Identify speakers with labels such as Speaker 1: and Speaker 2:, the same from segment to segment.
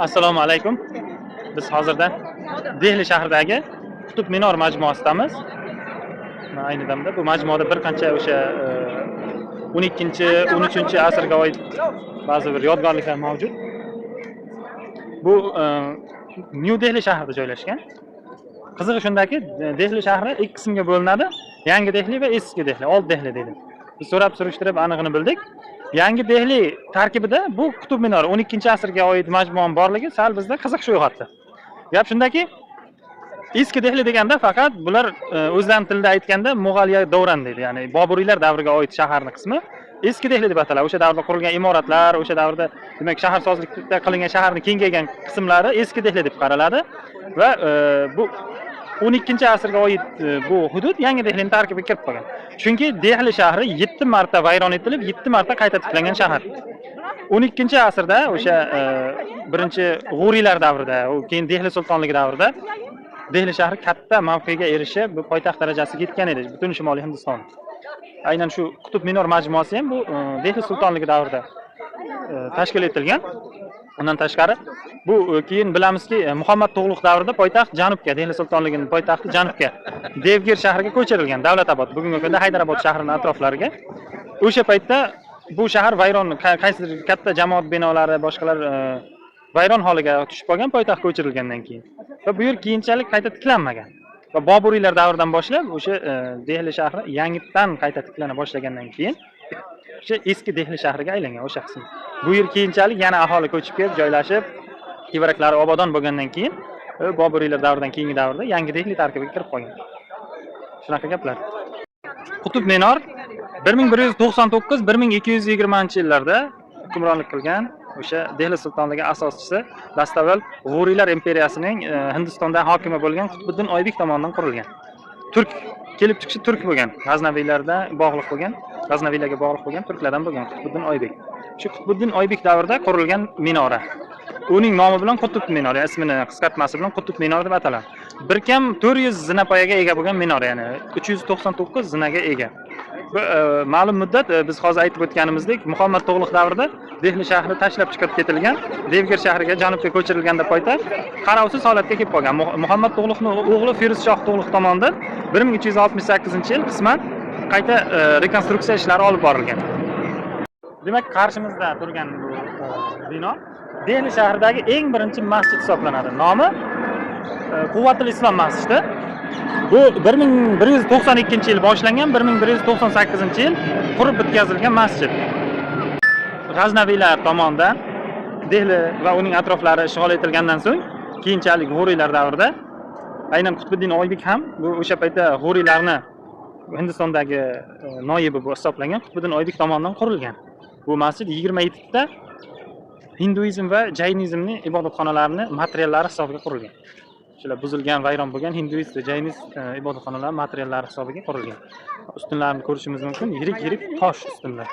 Speaker 1: Assalomu alaykum. Biz hozirda Dehli shahridagi Qutb Minor majmuasidamiz. Ayni damda bu majmuada bir qancha o'sha 12-13 asrga oid ba'zi bir yodgorliklar mavjud. Bu New Dehli shahrida joylashgan. Qizig'i shundaki, Dehli shahri ikki qismga bo'linadi. Yangi Dehli va eski Dehli, Old Dehli deydi. Biz so'rab surishtirib anig'ini bildik. Yangi Dehli tarkibida bu Qutb Minor 12-asrga oid majmua borligi sal bizda qiziqish uyg'otdi. Gap shundaki, eski Dehli deganda faqat bular o'zlarining tilida aytganda Mo'g'aliya davran deydi. Ya'ni Boburiylar davriga oid shaharning qismi eski Dehli deb ataladi. O'sha davrda qurilgan imoratlar, o'sha davrda demak shaharsozlikda qilingan shaharning kengaygan qismlari eski Dehli deb qaraladi va bu 12-asrga oid bu hudud yangi Dehlining tarkibiga kirib qolgan. Chunki Dehli shahri 7 marta vayron etilib, 7 marta qayta tiklangan shahar. 12-asrda o'sha birinchi G'uriylar davrida, keyin Dehli sultonligi davrida Dehli shahri katta mavqega erishib, bu poytaxt darajasiga yetgan edi butun Shimoliy Hindiston. Aynan shu Qutb Minor majmuasi ham bu Dehli sultonligi davrida tashkil etilgan. Undan tashqari bu keyin bilamizki, Muhammad Tug'luq davrida poytaxt janubga, Dehli sultonligining poytaxti janubga, Devgir shahriga ko'chirilgan, Davlatabod, bugungi kunda Haydarobod shahrining atroflariga. O'sha paytda bu shahar vayron, qaysidir katta jamoat binolari, boshqalar vayron holiga tushib qolgan, poytaxt ko'chirilgandan keyin. Va bu yer keyinchalik qayta tiklanmagan. Va Boburiylar davridan boshlab o'sha Dehli shahri yangidan qayta tiklana boshlagandan keyin o'sha eski Dehli shahriga aylangan o'sha qism. Bu yer keyinchalik yana aholi ko'chib kelib, joylashib, tevaraklari obodon bo'lgandan keyin Boburiylar davridan keyingi davrda yangi Dehli tarkibiga kirib qolgan. Shunaqa gaplar. Qutb Minor 1199-1220-yillarda hukmronlik qilgan o'sha Dehli sultonligi asoschisi, dastavval G'uriylar imperiyasining Hindistonda hokimi bo'lgan Qutbiddin Oybek tomonidan qurilgan. Turk kelib chiqishi turk bo'lgan, G'aznaviylarga bog'liq bo'lgan turklardan bo'lgan Qutbiddin Oybek. Shu Qutbiddin Oybek davrida qurilgan minora. Uning nomi bilan Qutb Minor, ismini qisqartmasi bilan Qutb Minor deb ataladi. Bir kam 400 zinapoyaga ega bo'lgan minora, ya'ni 399 zinaga ega. Bu ma'lum muddat biz hozir aytib o'tganimizdek, Muhammad Tug'luq davrida Dehli shahri tashlab chiqib ketilgan, Devgir shahriga janubga ko'chirilganda poytaxt qarovsiz holatga kelib qolgan. Muhammad Tug'luqning o'g'li Firuzshoh Tug'luq tomonidan 1368-yil qisman qayta rekonstruksiya ishlari olib borilgan. Demak, qarshimizda turgan bu bino Dehli shahridagi eng birinchi masjid hisoblanadi. Nomi Quvvatul Islom masjidi. Bu 1192-yil boshlangan, 1198-yil qurib bitkazilgan masjid. G'aznaviylar tomonidan Dehli va uning atroflari ishg'ol etilgandan so'ng, keyinchalik G'uriylar davrida aynan Qutbiddin Oybek ham bu o'sha paytda G'uriylarni Hindistondagi noibi bo'lib hisoblangan Qutbiddin Oybek tomonidan qurilgan. Bu masjid 27 ta hinduizm va jaynizmning ibodatxonalarining materiallari hisobiga qurilgan. Shular buzilgan, vayron bo'lgan hinduist va jaynist ibodatxonalar materiallari hisobiga qurilgan. Ustunlarini ko'rishimiz mumkin, yirik tosh ustunlar.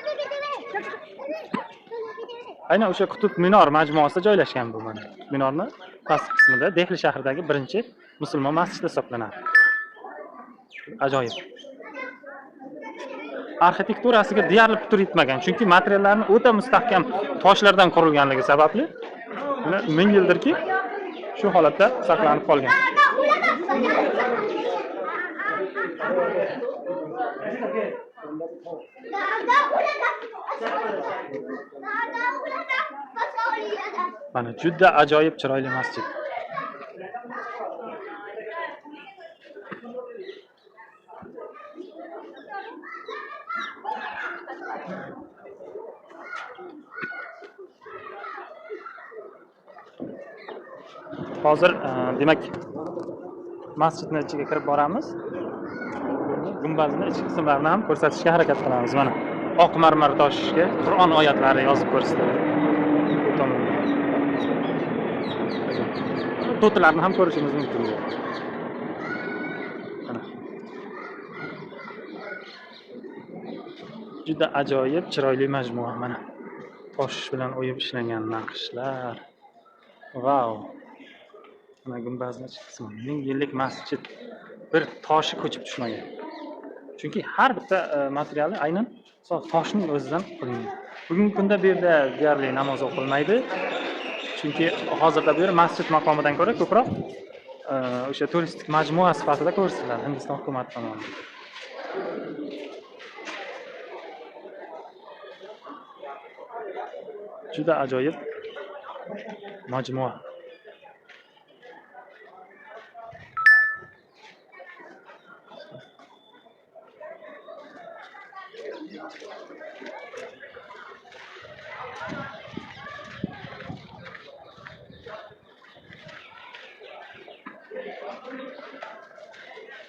Speaker 1: Aynan o'sha Qutb Minor majmuasida joylashgan bu mana. Minorning pastki qismida Dehli shahridagi birinchi musulmon masjidi hisoblanadi. Ajoyib. Arxitekturasiga deyarli putur yetmagan, chunki materiallarni o'ta mustahkam toshlardan qurilganligi sababli 1000 yildirki shu holatda saqlanib qolgan. Mana juda ajoyib chiroyli masjid. Hozir demak masjidning ichiga kirib boramiz. Gumbazning ichki qismlarini ham ko'rsatishga harakat qilamiz. Mana oq marmar toshga Qur'on oyatlari yozib ko'rsatiladi. To'tlarni ham ko'rishimiz mumkin. Juda ajoyib, chiroyli majmua mana. Tosh bilan o'yib ishlangan naqshlar. Vau. Mana gumbazning ichki qismi 1000 yillik masjid. Bir toshi ko'chib tushmagan. Chunki har bitta materiali aynan toshning o'zidan qilingan. Bugungi kunda bu yerda deyarli namoz o'qilmaydi. Chunki hozirda bu yer masjid maqomidan ko'ra ko'proq o'sha turistik majmua sifatida ko'rsatiladi Hindiston hukumati tomonidan. Juda ajoyib majmua.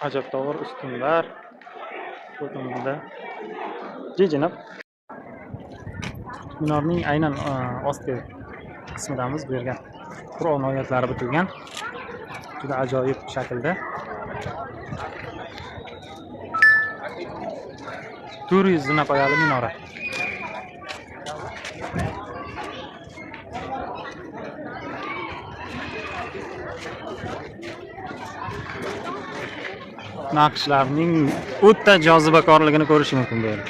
Speaker 1: Ajabtovur ustunlar. Bunda jijinib. Minorning aynan ostki qismidamiz bu yerga Qur'on oyatlari bitilgan. Juda ajoyib shaklda. 400 zinapoyali minora. Naqshlarning o'ta jozibakorligini ko'rish mumkin bu yerda.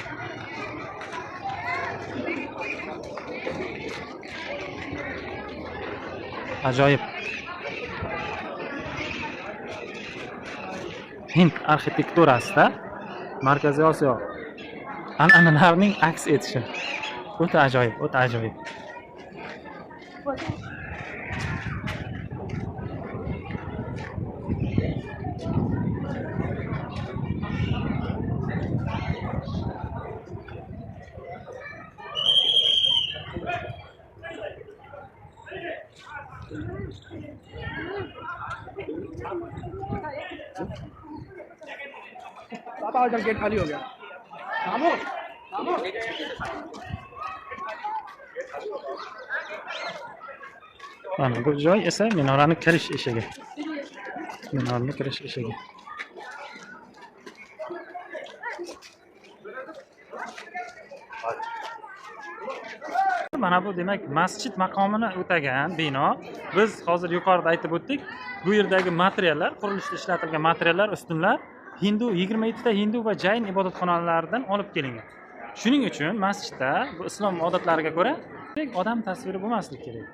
Speaker 1: Ajoyib. Hind arxitekturasida Markaziy Osiyo an'analarining aks etishi. O'ta ajoyib, o'ta ajoyib.
Speaker 2: पापा उधर गेट खाली हो गया मामू मामू
Speaker 1: Mana bu joy esa minorani kirish eshigi. Minorani kirish eshigi. Mana bu demak masjid maqomini o'tagan bino. Biz hozir yuqorida aytib o'tdik, bu yerdagi materiallar, qurilishda ishlatilgan materiallar, ustunlar Hindu 27 ta Hindu va Jain ibodatxonalaridan olib kelingan. Shuning uchun masjidda bu islom odatlariga ko'ra odam tasviri bo'lmasligi kerak.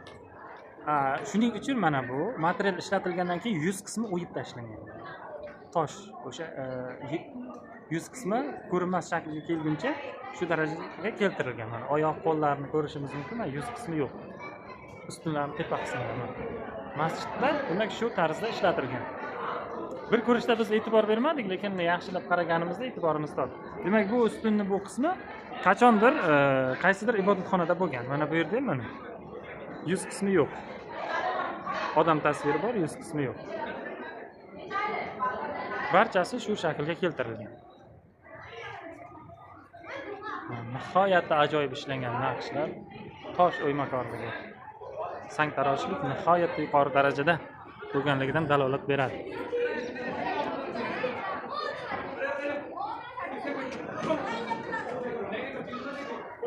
Speaker 1: Shuning uchun mana bu material ishlatilgandan keyin yuz qismi o'yib tashlangan. Tosh o'sha yuz qismi ko'rinmas shaklga kelguncha shu darajaga keltirilgan. Mana oyoq qo'llarni ko'rishimiz mumkin, yuz qismi yo'q. Ustunlarning tepa qismi. Masjidda demak shu tarzda ishlatilgan. Bir ko'rishda biz e'tibor bermadik, lekin yaxshilab qaraganimizda e'tiborimiz tortdi. Demak, bu ustunning bu qismi qachondir qaysidir ibodatxonada bo'lgan. Mana bu yerda mana yuz qismi yo'q. Odam tasviri bor, yuz qismi yo'q. Barchasi shu shaklga keltirilgan. Nihoyatda ajoyib ishlangan naqshlar, tosh o'ymakorligi, sangtaroshlik nihoyatda yuqori darajada bo'lganligidan dalolat beradi.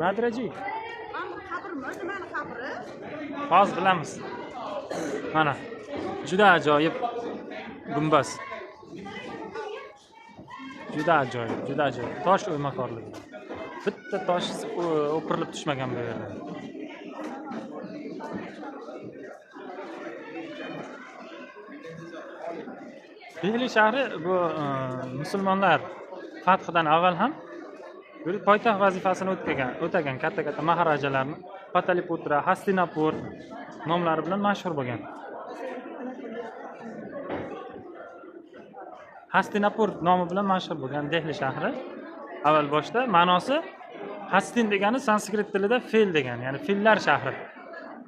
Speaker 1: Nadiraji. Hozir bilamiz. Mana juda ajoyib gumbaz. Juda ajoyib, juda ajoyib. Tosh o'ymakorligi. Bitta tosh o'pirilib tushmagan bu yerda. Dehli shahri bu musulmonlar fathidan avval ham bir poytaxt vazifasini o'tagan katta maharajalarni Pataliputra, Hastinapur nomlari bilan mashhur bo'lgan. Hastinapur nomi bilan mashhur bo'lgan Dehli shahri avval boshda ma'nosi Hastin degani sanskrit tilida fil degani, ya'ni fillar shahri.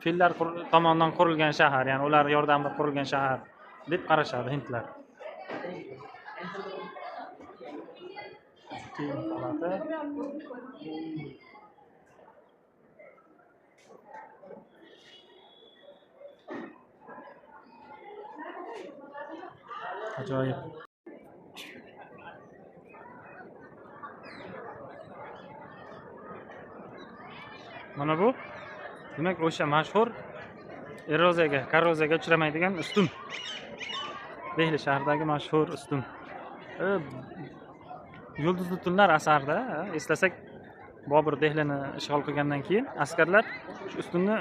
Speaker 1: Fillar tomonidan qurilgan shahar, ya'ni ular yordamida qurilgan shahar deb qarashadi hindlar. Ajoyib. Mana bu demak o'sha mashhur korroziyaga uchramaydigan ustun. Dehli shahridagi mashhur ustun. Yulduzli tunlar asarida eslasak, Bobur Dehlini ishg'ol qilgandan keyin askarlar shu ustunni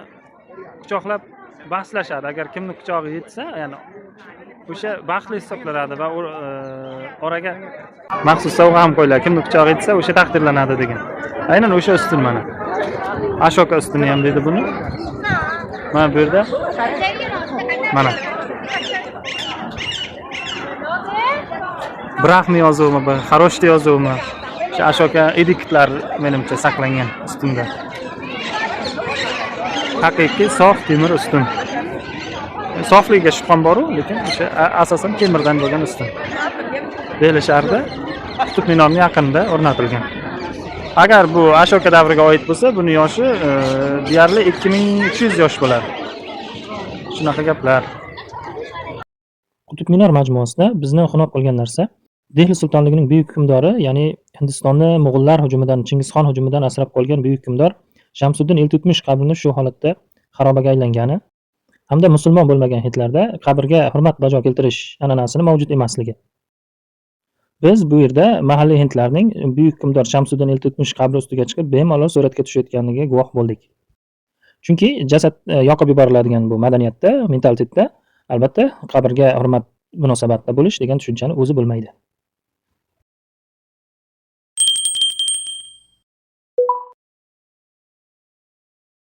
Speaker 1: quchoqlab bahslashadi. Agar kimni quchog'i yetsa, ya'ni o'sha baxtli hisoblanadi va oraga maxsus sovg'a ham qo'yiladi. Kimni quchog'i yetsa, o'sha taqdirlanadi degan. Aynan o'sha ustun mana. Ashoka ustuni ham dedi buni. Mana bu yerda mana Brahmi yozuvimi, Xaroshti yozuvimi, o'sha Ashoka ediktlar menimcha saqlangan ustunda. Haqiqiy sof temir ustun. Sofligiga shubham bor-ku, lekin o'sha asosan temirdan bo'lgan ustun. Dehli shahrida Qutb minorning yaqinida o'rnatilgan. Agar bu Ashoka davriga oid bo'lsa, buni yoshi deyarli 2200 yosh bo'ladi. Shunaqa gaplar. Qutb minor majmuasida bizni xunob qilgan narsa Dehli sultonligining buyuk hukmdori, ya'ni Hindistonni Mo'g'ullar hujumidan, Chingizxon hujumidan asrab qolgan buyuk hukmdor Shamsuddin Iltutmish qabrini shu holatda xarobaga aylangani hamda musulmon bo'lmagan hindlarda qabrga hurmat bajo keltirish an'anasini mavjud emasligi. Biz bu yerda mahalliy hindlarning buyuk hukmdor Shamsuddin Iltutmish qabri ustiga chiqib bemalol suratga tushayotganiga guvoh bo'ldik. Chunki jasad yoqib yuboriladigan bu madaniyatda, mentalitetda albatta qabrga hurmat munosabatda bo'lish degan tushunchani o'zi bo'lmaydi.